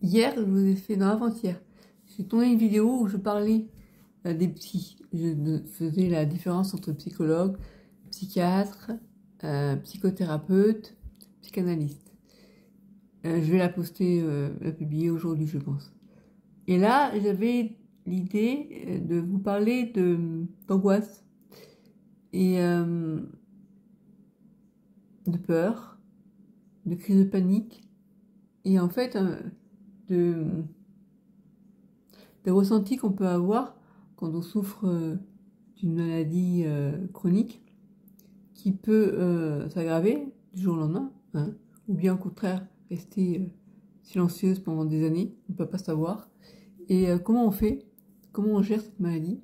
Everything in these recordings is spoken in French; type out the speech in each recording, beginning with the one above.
Hier, je vous ai fait, dans l'avant-hier, j'ai tourné une vidéo où je parlais des psys. Je faisais la différence entre psychologue, psychiatre, psychothérapeute, psychanalyste. Je vais la poster, la publier aujourd'hui, je pense. Et là, j'avais l'idée de vous parler d'angoisse et de peur, de crise de panique, et en fait, des ressentis qu'on peut avoir quand on souffre d'une maladie chronique qui peut s'aggraver du jour au lendemain, hein, ou bien au contraire rester silencieuse pendant des années, on ne peut pas savoir. Et comment on fait, comment on gère cette maladie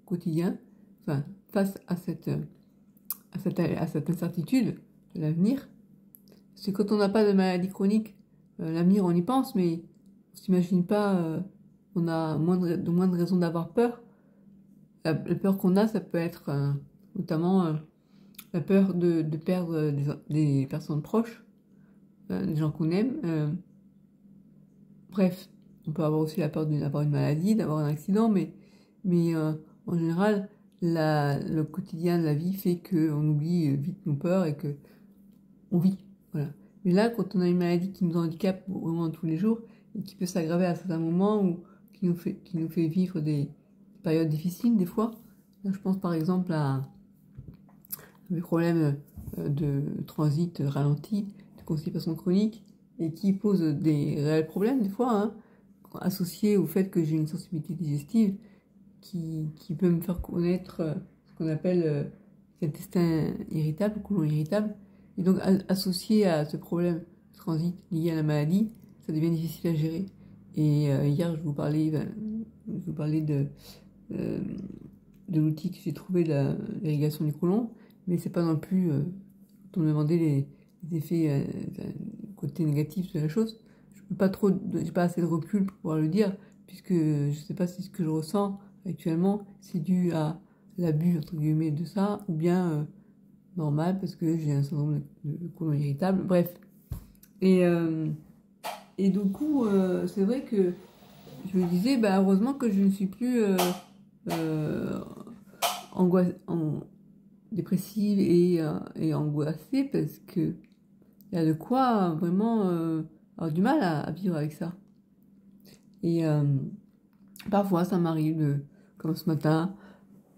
au quotidien, enfin, face à cette incertitude de l'avenir. Parce que quand on n'a pas de maladie chronique, l'avenir on y pense, mais on s'imagine pas, on a moins de raisons d'avoir peur. La peur qu'on a, ça peut être notamment la peur de perdre des personnes proches, des gens qu'on aime. Bref, on peut avoir aussi la peur d'avoir une maladie, d'avoir un accident, mais en général, le quotidien de la vie fait qu'on oublie vite nos peurs et que on vit. Voilà. Mais là, quand on a une maladie qui nous handicape vraiment tous les jours et qui peut s'aggraver à certains moments ou qui nous fait vivre des périodes difficiles des fois, là, je pense par exemple à des problèmes de transit ralenti, de constipation chronique, et qui pose des réels problèmes des fois, hein, associés au fait que j'ai une sensibilité digestive qui peut me faire connaître ce qu'on appelle l'intestin irritable, côlon irritable. Et donc associé à ce problème de transit lié à la maladie, ça devient difficile à gérer. Et hier, je vous parlais de l'outil que j'ai trouvé de l'irrigation du côlon, mais c'est pas non plus, quand on me demandait les effets côté négatif de la chose, je peux pas trop, j'ai pas assez de recul pour pouvoir le dire, puisque je sais pas si ce que je ressens actuellement c'est dû à l'abus entre guillemets de ça, ou bien normal parce que j'ai un syndrome de côlon irritable, bref. Et du coup, c'est vrai que je me disais, bah, heureusement que je ne suis plus dépressive et angoissée, parce que il y a de quoi vraiment avoir du mal à vivre avec ça. Et parfois, ça m'arrive, comme ce matin,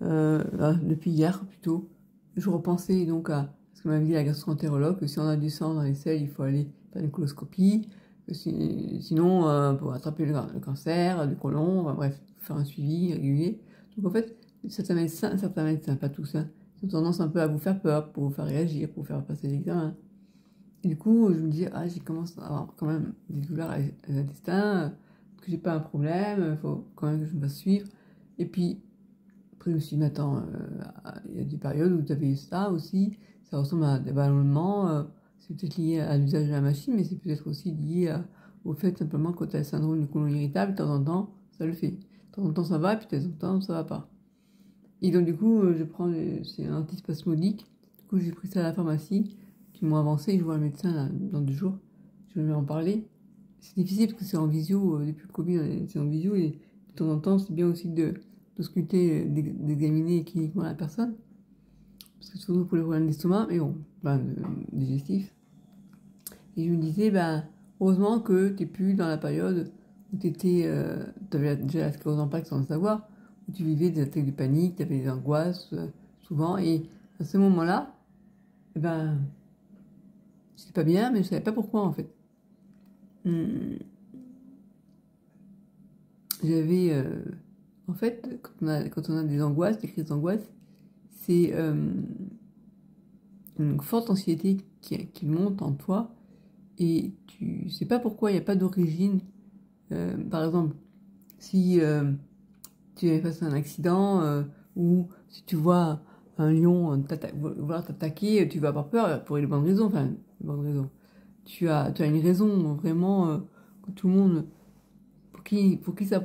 depuis hier plutôt, je repensais donc à ce que m'avait dit la gastro-entérologue, que si on a du sang dans les selles, il faut aller faire une coloscopie, sinon pour attraper le cancer du côlon, enfin, bref, faire un suivi régulier. Donc en fait, certains médecins, pas tous, hein, ont tendance un peu à vous faire peur, pour vous faire réagir, pour vous faire passer l'examen. Et du coup, je me dis, ah, j'ai commencé à avoir quand même des douleurs à l'intestin, que j'ai pas un problème, il faut quand même que je me fasse suivre. Et puis, après, je me suis dit, mais attends, il y a des périodes où tu avais ça aussi, ça ressemble à des ballonnements, c'est peut-être lié à l'usage de la machine, mais c'est peut-être aussi lié au fait simplement quand tu as le syndrome du côlon irritable, de temps en temps, ça le fait. De temps en temps, ça va, et puis de temps en temps, ça va pas. Et donc, du coup, c'est un antispasmodique, du coup, j'ai pris ça à la pharmacie, qui m'ont avancé, et je vois un médecin là, dans 2 jours, je vais lui en parler. C'est difficile parce que c'est en visio, depuis le Covid, c'est en visio, et de temps en temps, c'est bien aussi d'ausculter, d'examiner cliniquement la personne, parce que surtout pour les problèmes d'estomac, mais bon, digestif. Et je me disais, heureusement que tu n'es plus dans la période où tu avais déjà la sclérose en plaques sans le savoir, où tu vivais des attaques de panique, tu avais des angoisses souvent, et à ce moment-là, c'était pas bien, mais je savais pas pourquoi en fait. J'avais, en fait, quand on a des angoisses, des crises d'angoisse, c'est une forte anxiété qui monte en toi et tu sais pas pourquoi, il n'y a pas d'origine. Par exemple, si tu es face à un accident ou si tu vois un lion vouloir t'attaquer, tu vas avoir peur pour les bonnes raisons. Enfin, les bonnes raisons. Tu as une raison vraiment que tout le monde, pour qui ça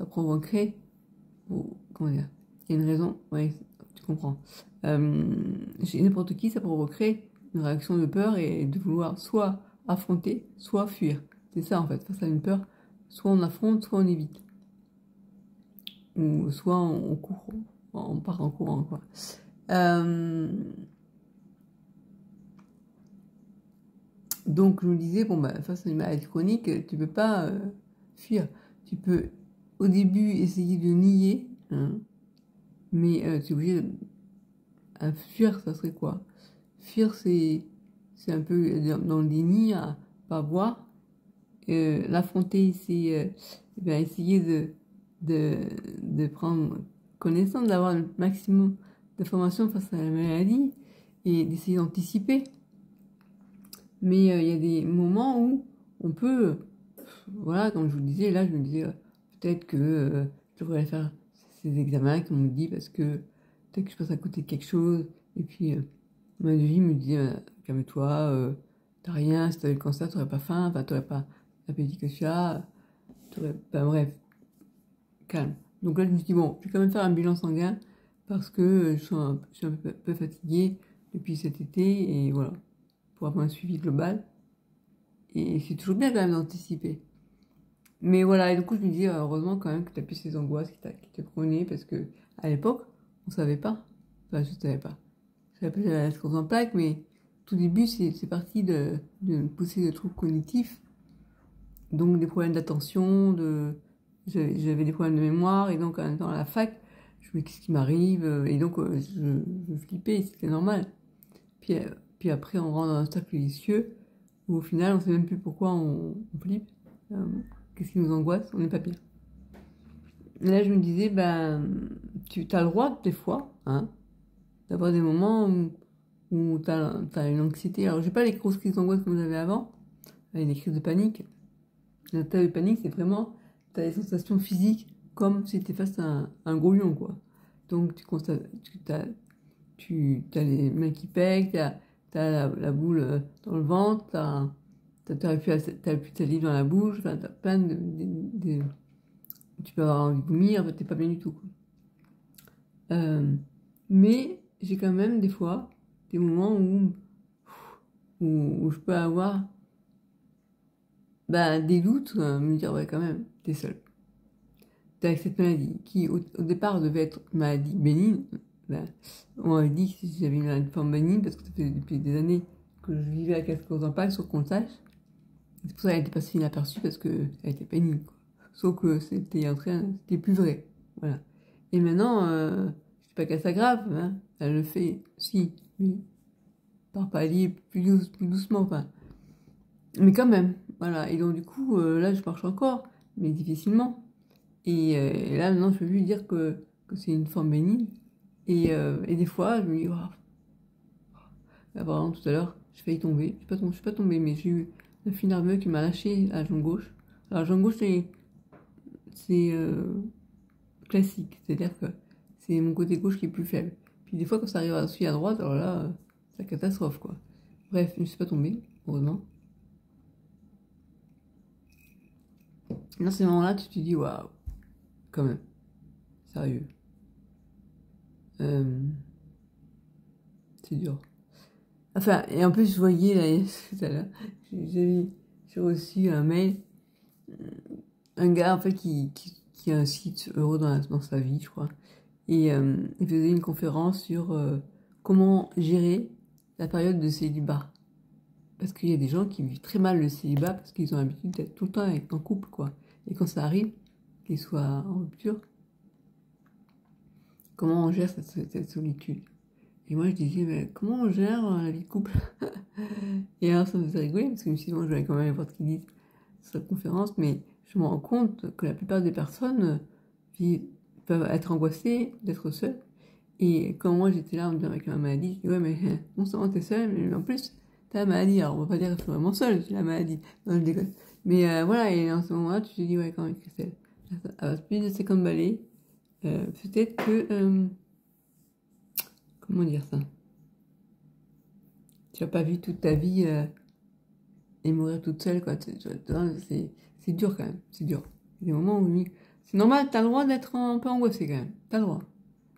provoquerait, comment dire, il y a une raison, oui, tu comprends. Chez n'importe qui, ça provoquerait une réaction de peur et de vouloir soit affronter, soit fuir. C'est ça en fait, face à une peur, soit on affronte, soit on évite. Ou soit on court, on part en courant, quoi. Donc je me disais, bon, bah, face à une maladie chronique, tu peux pas fuir. Tu peux au début essayer de nier, hein, mais tu es obligé de fuir, ça serait quoi? Fuir, c'est un peu dans le déni, à pas voir. L'affronter, c'est essayer de prendre connaissance, d'avoir le maximum d'informations face à la maladie et d'essayer d'anticiper. Mais il y a des moments où on peut, voilà, comme je vous disais, là je me disais, peut-être que je devrais aller faire ces examens qu'on me dit parce que peut-être que je passe à côté de quelque chose. Et puis, ma vie me dit, calme-toi, t'as rien, si t'avais le cancer, t'aurais pas faim, enfin, t'aurais pas l'appétit que tu as, bref, calme. Donc là, je me suis dit, bon, je vais quand même faire un bilan sanguin parce que je suis un peu fatiguée depuis cet été et voilà, pour avoir un suivi global. Et c'est toujours bien quand même d'anticiper. Mais voilà, et du coup, je me dis, heureusement quand même que tu as plus ces angoisses qui te prenaient parce que à l'époque, on savait pas. Enfin, je savais pas. Je savais pas que j'avais la sclérose en plaques, mais tout début, c'est parti de pousser de troubles cognitifs. Donc des problèmes d'attention, j'avais des problèmes de mémoire, et donc en étant à la fac, je me dis qu'est-ce qui m'arrive, et donc je flippais, c'était normal. Puis après, on rentre dans un cercle vicieux, où au final, on sait même plus pourquoi on flippe, qu'est-ce qui nous angoisse, on n'est pas bien. Et là, je me disais, ben, tu as le droit, des fois, hein, d'avoir des moments où tu as une anxiété. Alors, j'ai pas les grosses crises d'angoisse comme j'avais avant, avec des crises de panique. L'état de panique, c'est vraiment, tu as des sensations physiques comme si tu étais face à un gros lion, quoi. Donc, tu constates, tu as les mains qui pètent, tu as la boule dans le ventre, t'as plus de salive dans la bouche, enfin, t'as plein tu peux avoir envie de vomir, en fait, t'es pas bien du tout, quoi. Mais j'ai quand même des fois des moments où je peux avoir des doutes, me dire, ouais, quand même, t'es seul. T'es avec cette maladie qui, au départ, devait être une maladie bénigne. Ben, on m'avait dit que si j'avais une forme bénigne, parce que ça fait depuis des années que je vivais avec la sclérose en plaques, sans qu'on le sache. C'est pour ça qu'elle était passée inaperçue, parce qu'elle était bénigne, quoi. Sauf que c'était plus vrai. Voilà. Et maintenant, je sais pas qu'elle s'aggrave, hein. Elle le fait, si, mais par palier, plus doucement, enfin. Mais quand même, voilà. Et donc, du coup, là, je marche encore, mais difficilement. Et là, maintenant, je peux plus dire que c'est une forme bénigne. Et des fois, je me dis, oh. Là, par exemple, tout à l'heure, j'ai failli tomber. Je suis pas tombée, mais j'ai eu un fil nerveux qui m'a lâché à la jambe gauche. Alors, la jambe gauche, c'est classique, c'est-à-dire que c'est mon côté gauche qui est plus faible. Puis des fois, quand ça arrive aussi à droite, alors là, c'est la catastrophe, quoi. Bref, je ne suis pas tombée, heureusement. Dans ces moments-là, tu te dis, waouh, quand même, sérieux. C'est dur. Enfin, et en plus, je voyais, là, tout à l'heure, j'ai reçu un mail, un gars, en fait, qui a un site heureux dans sa vie, je crois. Et il faisait une conférence sur comment gérer la période de célibat. Parce qu'il y a des gens qui vivent très mal le célibat parce qu'ils ont l'habitude d'être tout le temps en couple, quoi. Et quand ça arrive, qu'ils soient en rupture, comment on gère cette solitude? Et moi, je disais, mais comment on gère la vie de couple? Et alors, ça me faisait rigoler parce que je me suis dit, moi, je vais quand même aller voir ce qu'ils disent sur cette conférence, mais je me rends compte que la plupart des personnes peuvent être angoissées d'être seules. Et quand moi, j'étais là en me disant avec ma maladie, je dis, ouais, mais non seulement t'es seule, mais en plus, t'as la maladie. Alors, on va pas dire que je suis vraiment seule, j'ai la maladie. Non, je déconne. Mais voilà, et en ce moment-là, tu te dis, ouais, quand même, Christelle, à plus de 50 balais, peut-être que... comment dire ça? Tu n'as pas vu toute ta vie et mourir toute seule, quoi. C'est dur, quand même. C'est dur. Il y a des moments où... C'est normal, t'as le droit d'être un peu angoissé, quand même. T'as le droit.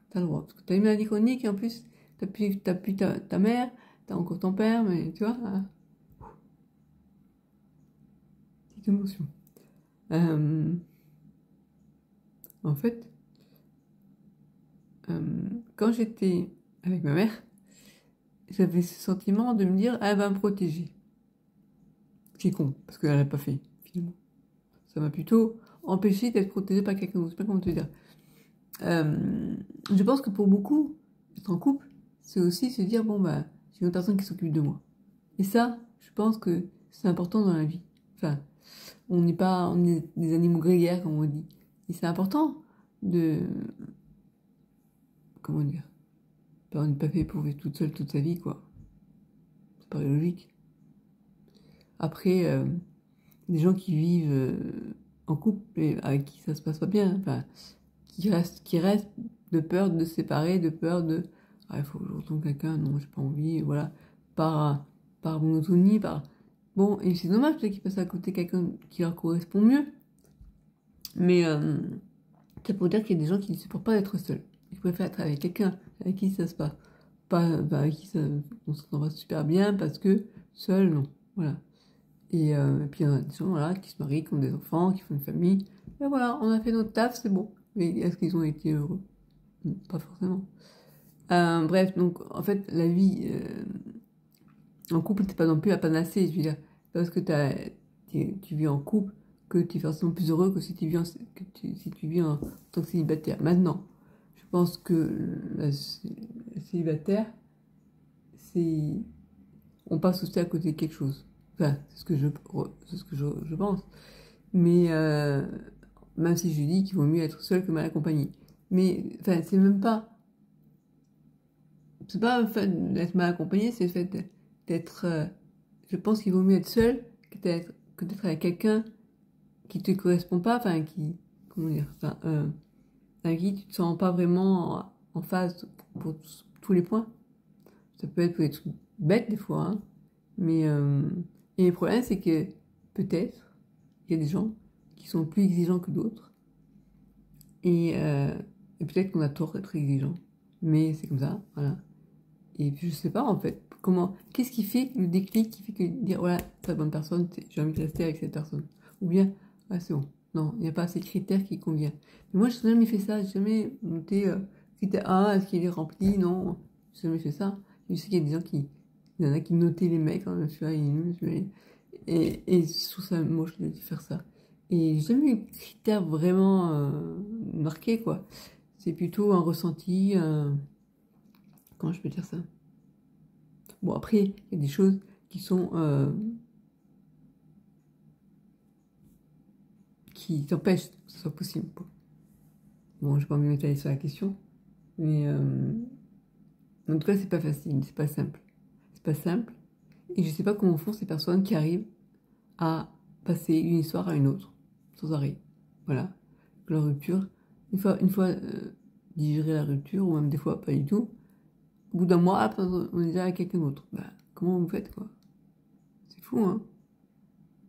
T'as le droit. Parce que t'as une maladie chronique et en plus, t'as plus ta mère, t'as encore ton père, mais tu vois... petite émotion. En fait, quand j'étais avec ma mère, j'avais ce sentiment de me dire, elle va me protéger. Ce qui est con, parce qu'elle n'a pas fait, finalement. Ça m'a plutôt empêché d'être protégée par quelqu'un d'autre. Je sais pas comment te dire. Je pense que pour beaucoup, être en couple, c'est aussi se dire, bon, bah, j'ai une autre personne qui s'occupe de moi. Et ça, je pense que c'est important dans la vie. Enfin, on est des animaux grégaires, comme on dit. Et c'est important de, comment dire, on n'est pas fait pour vivre toute seule toute sa vie, quoi. C'est pas logique. Après, des gens qui vivent en couple et avec qui ça se passe pas bien, enfin, qui restent de peur de se séparer, de peur de, ah, il faut que je retrouve quelqu'un, non, j'ai pas envie, voilà, par monotonie, bon, et c'est dommage peut-être qu'ils passent à côté de quelqu'un qui leur correspond mieux, mais c'est pour dire qu'il y a des gens qui ne supportent pas d'être seuls, ils préfèrent être avec quelqu'un avec qui ça se passe, pas, avec qui on s'en va super bien, parce que seul, non, voilà. Et puis il y en a des gens voilà, qui se marient, qui ont des enfants, qui font une famille. Et voilà, on a fait notre taf, c'est bon. Mais est-ce qu'ils ont été heureux? Pas forcément. Bref, donc en fait, la vie en couple, c'est pas non plus la panacée. Je veux dire, parce que tu vis en couple que tu es forcément plus heureux que si tu vis si tu vis en tant que célibataire. Maintenant, je pense que la célibataire, c'est. On passe aussi à côté de quelque chose. Enfin, c'est ce que je pense. Mais même si je dis qu'il vaut mieux être seul que mal accompagné. Mais enfin, c'est même pas. C'est pas le fait d'être mal accompagné, c'est le fait d'être. Je pense qu'il vaut mieux être seul que d'être avec quelqu'un qui te correspond pas, enfin qui. Comment dire? Enfin, avec qui tu te sens pas vraiment en phase pour tous les points. Ça peut être des trucs bêtes des fois, hein. Mais et le problème, c'est que peut-être il y a des gens qui sont plus exigeants que d'autres. Et peut-être qu'on a tort d'être exigeant. Mais c'est comme ça, voilà. Et puis, je sais pas en fait, qu'est-ce qui fait le déclic qui fait que dire, voilà, c'est la bonne personne, j'ai envie de rester avec cette personne. Ou bien, ah, c'est bon. Non, il n'y a pas ces critères qui conviennent. Mais moi, je n'ai jamais fait ça, j'ai jamais noté critère A, est-ce qu'il est rempli? Non, j'ai jamais fait ça. Je sais qu'il y a des gens il y en a qui notaient les mecs, hein, celui-là, il est nul, celui-là, et je trouve ça moche de faire ça. Et j'ai jamais eu de critères vraiment marqués, quoi. C'est plutôt un ressenti, comment je peux dire ça? Bon, après, il y a des choses qui sont qui t'empêchent que ce soit possible. Bon, je vais pas m'étaler sur la question, mais en tout cas, c'est pas facile, c'est pas simple. C'est pas simple, et je sais pas comment font ces personnes qui arrivent à passer une histoire à une autre, sans arrêt. Voilà. La rupture, une fois digérer la rupture, ou même des fois pas du tout, au bout d'un mois, après, on est déjà avec quelqu'un d'autre. Bah, comment vous faites, quoi? C'est fou, hein?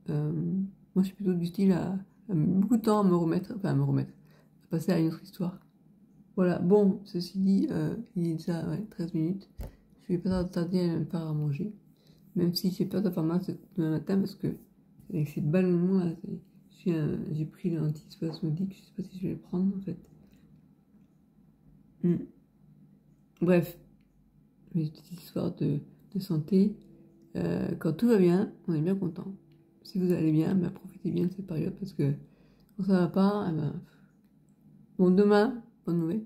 Moi, je suis plutôt du style à beaucoup de temps à me remettre, enfin à me remettre, à passer à une autre histoire. Voilà, bon, ceci dit, il est déjà 13 minutes. Je vais pas tarder à me faire à manger. Même si j'ai peur de faire mal demain matin parce que avec ces ballonnements là, j'ai pris l'antispasmodique, je sais pas si je vais le prendre en fait. Bref, mes petites histoires de santé. Quand tout va bien, on est bien content. Si vous allez bien, bah, profitez bien de cette période parce que quand ça va pas, eh ben... Bon, demain, bonne nouvelle,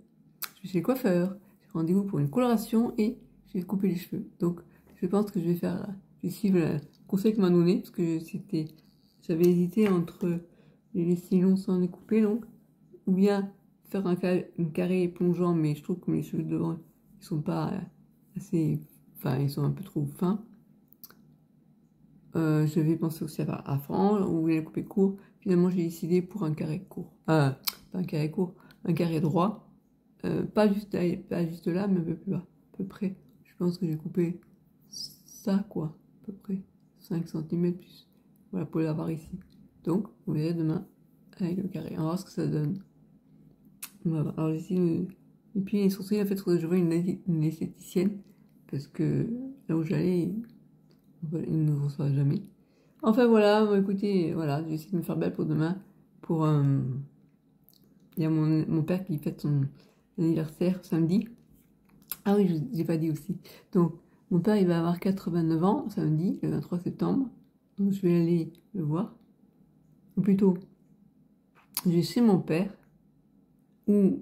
je vais chez le coiffeur, j'ai rendez-vous pour une coloration et je vais couper les cheveux. Donc, je pense que je vais suivre le conseil qu'on m'a donné parce que j'avais hésité entre les laisser longs sans les couper, donc, ou bien faire un carré plongeant, mais je trouve que mes cheveux devant, ils sont pas assez, enfin, ils sont un peu trop fins. Je vais penser aussi à frange ou bien couper court. Finalement, j'ai décidé pour un carré court. Pas un carré court, un carré droit. Pas juste là, mais un peu plus bas. À peu près. Je pense que j'ai coupé ça, quoi. À peu près. 5 cm plus. Voilà, pour l'avoir ici. Donc, vous verrez demain avec le carré. On va voir ce que ça donne. Voilà. Alors, ici, et puis, les sourcils, en fait, je vois une esthéticienne. Parce que là où j'allais, il ne reçoit jamais. Enfin voilà, bon, écoutez, voilà, j'ai essayé de me faire belle pour demain. Pour, il y a mon père qui fête son anniversaire samedi. Ah oui, je n'ai pas dit aussi. Donc, mon père, il va avoir 89 ans samedi, le 23 septembre. Donc, je vais aller le voir. Ou plutôt, je vais chez mon père, où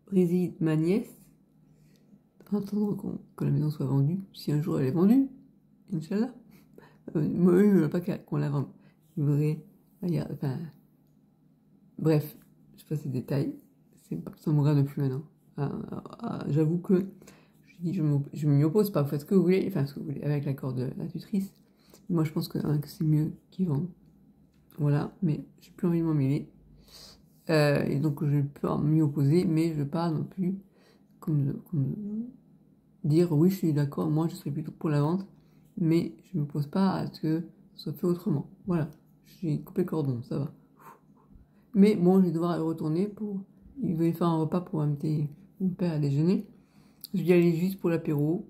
réside ma nièce, en attendant que la maison soit vendue. Si un jour elle est vendue, Inch'Allah. Moi, il ne veut pas qu'on la vende. Il voudrait, enfin, bref, je passe les détails. Ça me regarde plus maintenant. J'avoue que je m'y oppose pas. Vous faites ce que vous voulez, enfin ce que vous voulez, avec l'accord de la tutrice. Moi, je pense que c'est mieux qu'ils vendent. Voilà, mais j'ai plus envie de m'en mêler. Et donc, je peux m'y opposer, mais je ne veux pas non plus dire oui, je suis d'accord, moi, je serais plutôt pour la vente, mais je ne m'oppose pas à ce que ce soit fait autrement. Voilà, je suis coupé le cordon, ça va. Mais bon, je vais devoir y retourner pour. Il va faire un repas pour inviter mon père à déjeuner. Je vais y aller juste pour l'apéro.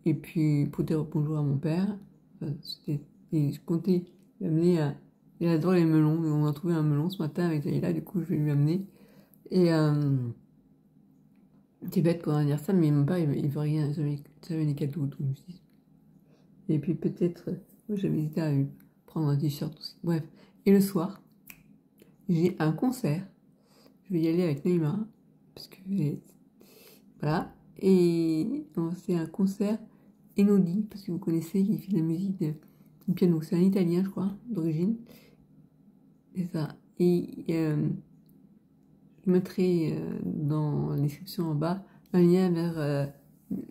Et puis pour dire bonjour à mon père. Enfin, et je comptais lui amener à. Il adore les melons. On a trouvé un melon ce matin avec Taïla. Du coup, je vais lui amener. Et c'est bête qu'on va dire ça, mais mon père, il veut rien. J'avais des cadeaux, tout. Et puis peut-être. Moi, j'avais hésité à lui prendre un t-shirt aussi. Bref. Et le soir, j'ai un concert. Je vais y aller avec Neymar, parce que voilà. Et c'est un concert Enodi, parce que vous connaissez, qui fait de la musique du piano. C'est un Italien, je crois, d'origine. C'est ça. Et je mettrai dans la description en bas un lien vers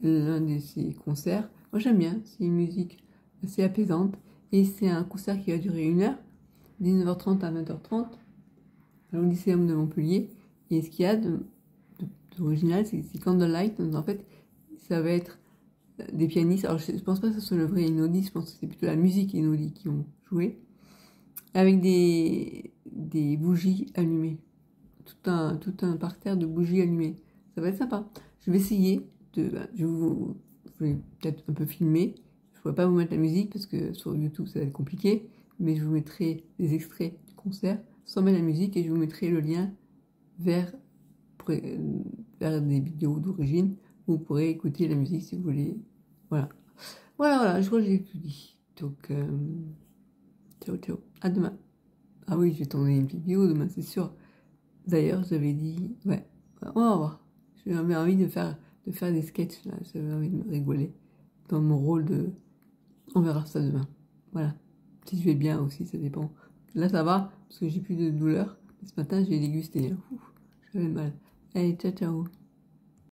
l'un de ses concerts. Moi j'aime bien, c'est une musique assez apaisante. Et c'est un concert qui va durer 1 heure, 19h30 à 20h30, au Lycéum de Montpellier. Et ce qu'il y a d'original, c'est Candlelight. Donc en fait, ça va être des pianistes. Alors je pense pas que ce soit le vrai Inodi, je pense que c'est plutôt la musique Inodi qui ont joué. Avec des bougies allumées. Tout un parterre de bougies allumées. Ça va être sympa. Je vais essayer je vais peut-être un peu filmer. Je ne pourrais pas vous mettre la musique parce que sur YouTube ça va être compliqué. Mais je vous mettrai des extraits du concert sans mettre la musique et je vous mettrai le lien vers des vidéos d'origine où vous pourrez écouter la musique si vous voulez. Voilà. Voilà, je crois que j'ai tout dit. Donc, ciao, à demain. Ah oui, je vais tourner une vidéo demain, c'est sûr. D'ailleurs, j'avais dit, ouais, on va voir. J'avais envie de faire des sketchs, là. J'avais envie de me rigoler dans mon rôle de. On verra ça demain. Voilà. Si je vais bien aussi, ça dépend. Là, ça va, parce que j'ai plus de douleur. Ce matin, j'ai dégusté. J'avais mal. Allez, ciao.